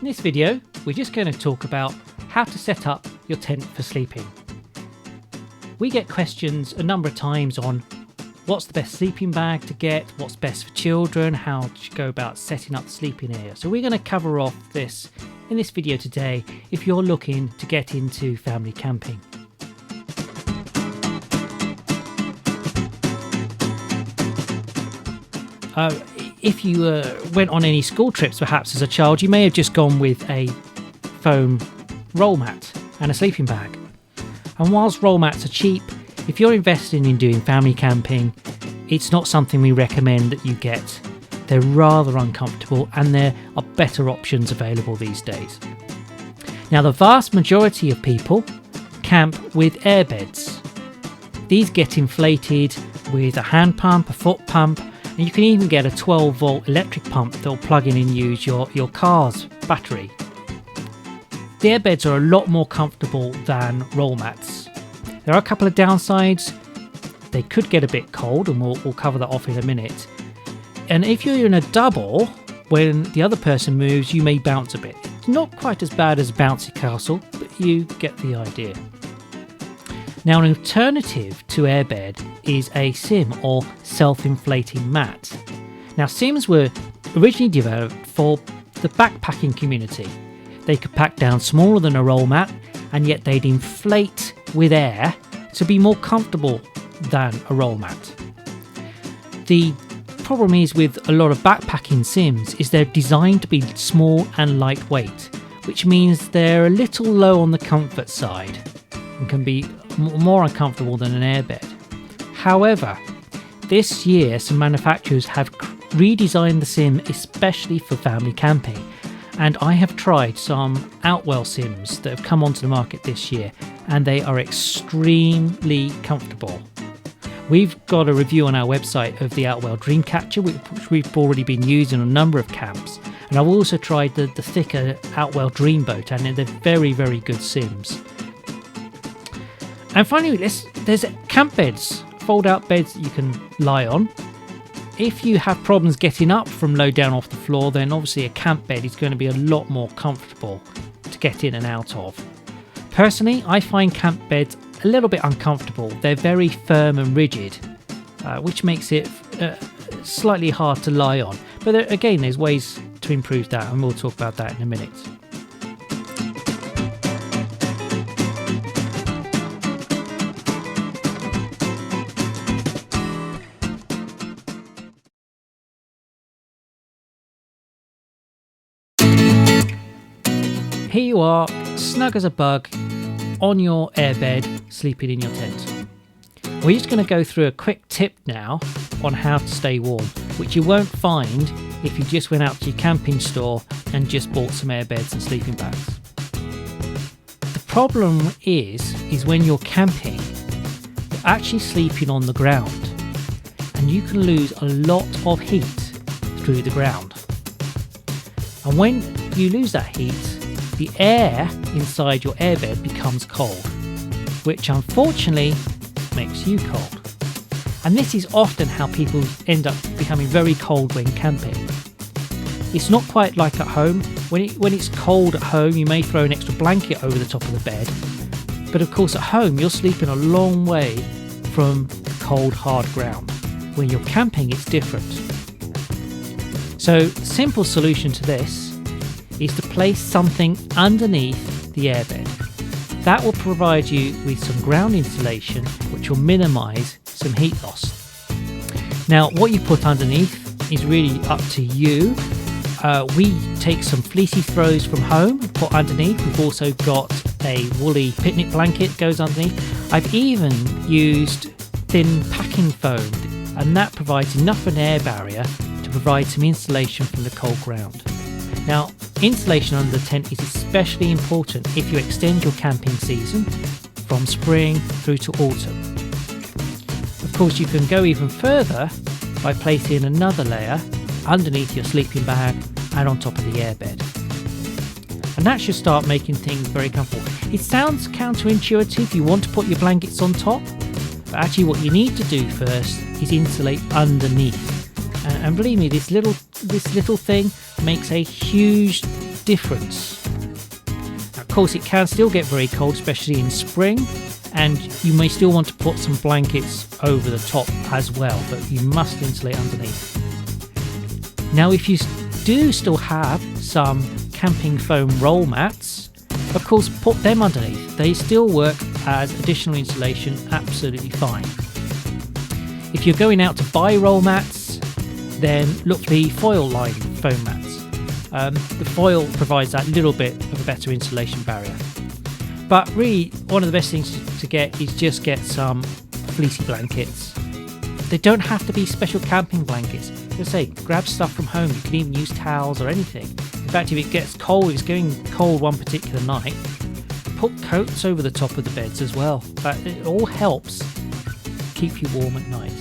In this video, we're just going to talk about how to set up your tent for sleeping. We get questions a number of times on what's the best sleeping bag to get, what's best for children, how to go about setting up the sleeping area. So we're going to cover off this in this video today if you're looking to get into family camping. If you went on any school trips perhaps as a child, you may have just gone with a foam roll mat and a sleeping bag. And whilst roll mats are cheap, if you're investing in doing family camping, it's not something we recommend that you get. They're rather uncomfortable and there are better options available these days. Now, the vast majority of people camp with air beds. These get inflated with a hand pump, a foot pump, and you can even get a 12-volt electric pump that will plug in and use your car's battery. The airbeds are a lot more comfortable than roll mats. There are a couple of downsides. They could get a bit cold, and we'll cover that off in a minute. And if you're in a double, when the other person moves, you may bounce a bit. It's not quite as bad as bouncy castle, but you get the idea. Now, an alternative to airbed is a SIM, or self-inflating mat. Now, SIMs were originally developed for the backpacking community. They could pack down smaller than a roll mat, and yet they'd inflate with air to be more comfortable than a roll mat. The problem is with a lot of backpacking SIMs is they're designed to be small and lightweight, which means they're a little low on the comfort side and can be more uncomfortable than an airbed. However, this year some manufacturers have redesigned the SIM especially for family camping, and I have tried some Outwell SIMs that have come onto the market this year, and they are extremely comfortable. We've got a review on our website of the Outwell Dreamcatcher, which we've already been using on a number of camps, and I've also tried the thicker Outwell Dreamboat, and they're very, very good SIMs. And finally, there's camp beds, fold-out beds that you can lie on. If you have problems getting up from low down off the floor, then obviously a camp bed is going to be a lot more comfortable to get in and out of. Personally, I find camp beds a little bit uncomfortable. They're very firm and rigid, which makes it slightly hard to lie on. But again, there's ways to improve that, and we'll talk about that in a minute. Here you are, snug as a bug, on your airbed, sleeping in your tent. We're just going to go through a quick tip now on how to stay warm, which you won't find if you just went out to your camping store and just bought some airbeds and sleeping bags. The problem is when you're camping, you're actually sleeping on the ground, and you can lose a lot of heat through the ground. And when you lose that heat, the air inside your airbed becomes cold, which unfortunately makes you cold. And this is often how people end up becoming very cold when camping. It's not quite like at home. When it's cold at home, you may throw an extra blanket over the top of the bed. But of course at home, you're sleeping a long way from the cold, hard ground. When you're camping, it's different. So the simple solution to this is to place something underneath the airbed. That will provide you with some ground insulation, which will minimise some heat loss. Now, what you put underneath is really up to you. We take some fleecy throws from home and put underneath. We've also got a woolly picnic blanket goes underneath. I've even used thin packing foam, and that provides enough of an air barrier to provide some insulation from the cold ground. Now, insulation under the tent is especially important if you extend your camping season from spring through to autumn. Of course, you can go even further by placing another layer underneath your sleeping bag and on top of the airbed. And that should start making things very comfortable. It sounds counterintuitive, you want to put your blankets on top, but actually what you need to do first is insulate underneath. And believe me, this little thing makes a huge difference. Now, of course, it can still get very cold, especially in spring, and you may still want to put some blankets over the top as well, but you must insulate underneath. Now, if you do still have some camping foam roll mats, of course, put them underneath. They still work as additional insulation absolutely fine. If you're going out to buy roll mats, then look for the foil lined foam mats. The foil provides that little bit of a better insulation barrier. But really, one of the best things to get is just get some fleecy blankets. They don't have to be special camping blankets. As I say, grab stuff from home. You can even use towels or anything. In fact, if it gets cold, it's going cold one particular night, put coats over the top of the beds as well. But it all helps keep you warm at night.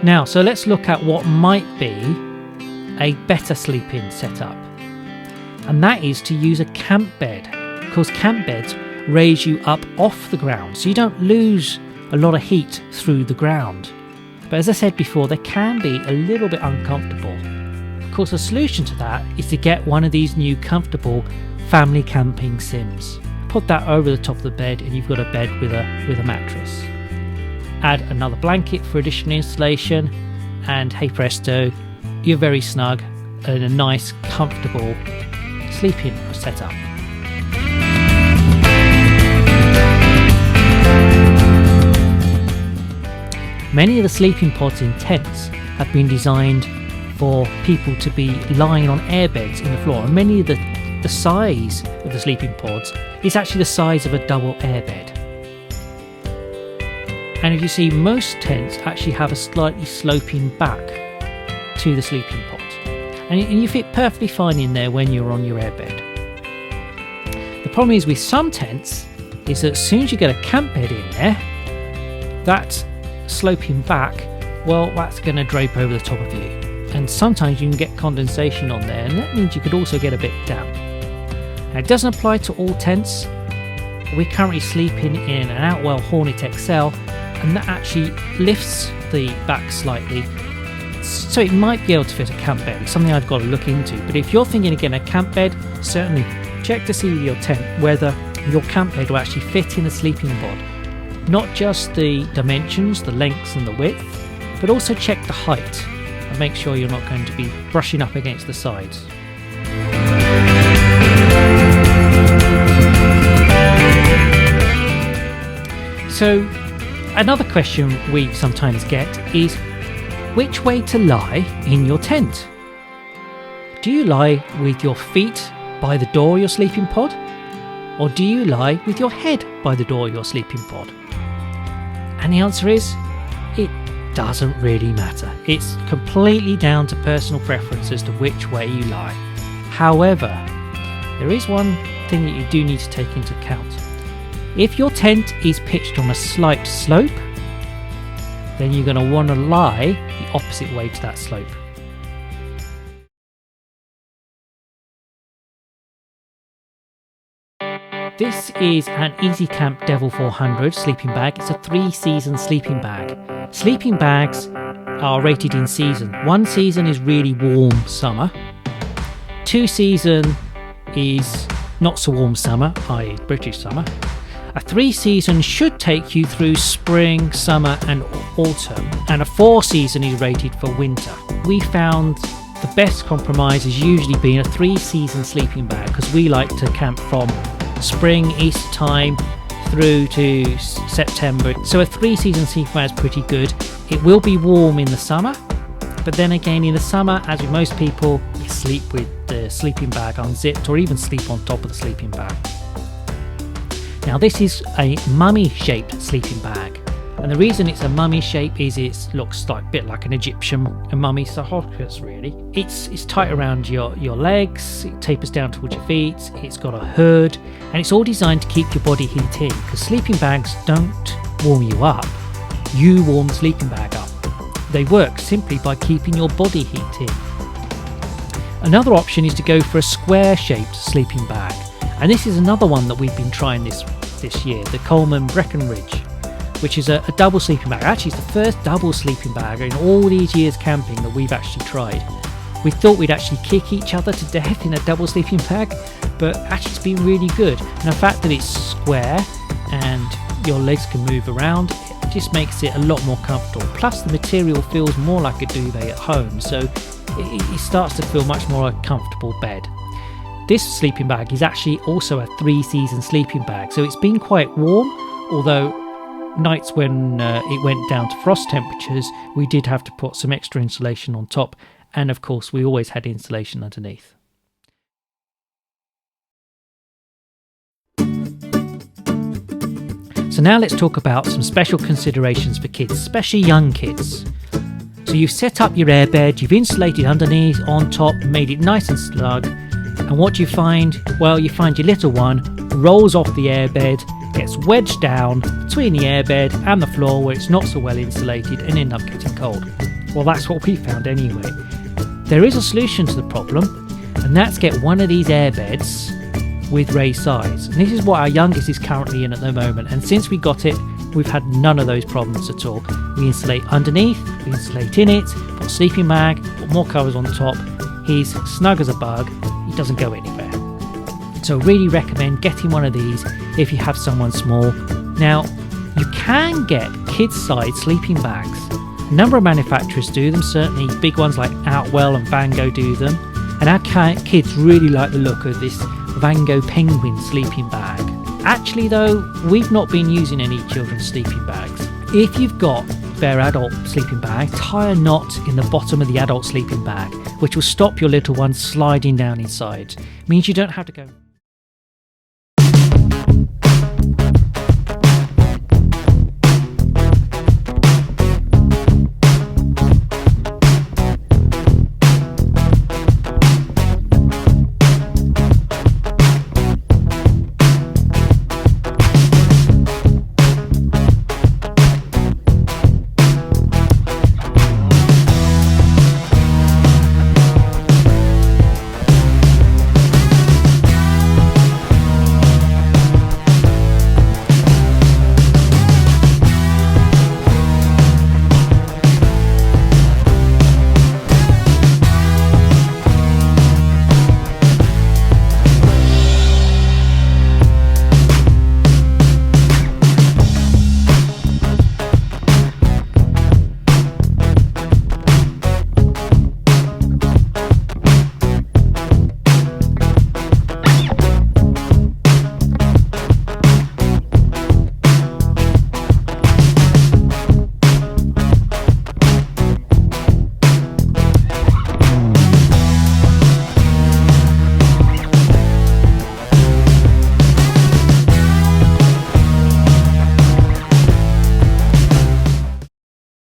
Now, so let's look at what might be a better sleep-in setup. And that is to use a camp bed. Because camp beds raise you up off the ground, so you don't lose a lot of heat through the ground. But as I said before, they can be a little bit uncomfortable. Of course, the solution to that is to get one of these new comfortable family camping sims. Put that over the top of the bed and you've got a bed with a mattress. Add another blanket for additional insulation, and hey presto, you're very snug and a nice comfortable sleeping setup. Many of the sleeping pods in tents have been designed for people to be lying on air beds in the floor, and many of the size of the sleeping pods is actually the size of a double air bed. And if you see, most tents actually have a slightly sloping back to the sleeping pods, and you fit perfectly fine in there when you're on your airbed. The problem is with some tents is that as soon as you get a camp bed in there, that sloping back, well, that's going to drape over the top of you, and sometimes you can get condensation on there, and that means you could also get a bit damp. Now, it doesn't apply to all tents. We're currently sleeping in an Outwell Hornet XL, and that actually lifts the back slightly, so it might be able to fit a camp bed. It's something I've got to look into. But if you're thinking of getting a camp bed, certainly check to see with your tent whether your camp bed will actually fit in a sleeping pod. Not just the dimensions, the lengths and the width, but also check the height and make sure you're not going to be brushing up against the sides. So another question we sometimes get is which way to lie in your tent. Do you lie with your feet by the door of your sleeping pod, or do you lie with your head by the door of your sleeping pod? And the answer is, it doesn't really matter. It's completely down to personal preference as to which way you lie. However, there is one thing that you do need to take into account. If your tent is pitched on a slight slope, then you're going to want to lie the opposite way to that slope. This is an Easy Camp Devil 400 sleeping bag. It's a 3-season sleeping bag. Sleeping bags are rated in season. 1 season is really warm summer. 2 season is not so warm summer, i.e. British summer. A 3 season should take you through spring, summer and autumn. And a 4 season is rated for winter. We found the best compromise has usually been a 3 season sleeping bag, because we like to camp from spring, Easter time through to September. So a 3 season sleeping bag is pretty good. It will be warm in the summer, but then again in the summer, as with most people, you sleep with the sleeping bag unzipped or even sleep on top of the sleeping bag. Now this is a mummy shaped sleeping bag, and the reason it's a mummy shape is it looks like a bit like an Egyptian mummy sarcophagus really. It's tight around your legs, it tapers down towards your feet, it's got a hood, and it's all designed to keep your body heated, because sleeping bags don't warm you up, you warm the sleeping bag up. They work simply by keeping your body heated. Another option is to go for a square shaped sleeping bag, and this is another one that we've been trying this year, the Coleman Breckenridge. which is a double sleeping bag. Actually, it's the first double sleeping bag in all these years camping that we've actually tried. We thought we'd actually kick each other to death in a double sleeping bag, but actually it's been really good. And the fact that it's square and your legs can move around, it just makes it a lot more comfortable. Plus the material feels more like a duvet at home, so it starts to feel much more a comfortable bed. This sleeping bag is actually also a 3-season sleeping bag, so it's been quite warm, although nights when it went down to frost temperatures, we did have to put some extra insulation on top, and of course we always had insulation underneath. So now let's talk about some special considerations for kids, especially young kids. So you've set up your airbed, you've insulated underneath, on top, made it nice and snug, and what do you find? Well, you find your little one rolls off the airbed, gets wedged down between the airbed and the floor where it's not so well insulated and end up getting cold. Well, that's what we found anyway. There is a solution to the problem, and that's get one of these airbeds with raised sides. And this is what our youngest is currently in at the moment, and since we got it, we've had none of those problems at all. We insulate underneath, we insulate in it, put a sleeping bag, put more covers on top. He's snug as a bug, he doesn't go anywhere. So really recommend getting one of these if you have someone small. Now, you can get kids-side sleeping bags. A number of manufacturers do them, certainly big ones like Outwell and Vango do them. And our kids really like the look of this Vango Penguin sleeping bag. Actually though, we've not been using any children's sleeping bags. If you've got their adult sleeping bag, tie a knot in the bottom of the adult sleeping bag, which will stop your little one sliding down inside. Means you don't have to go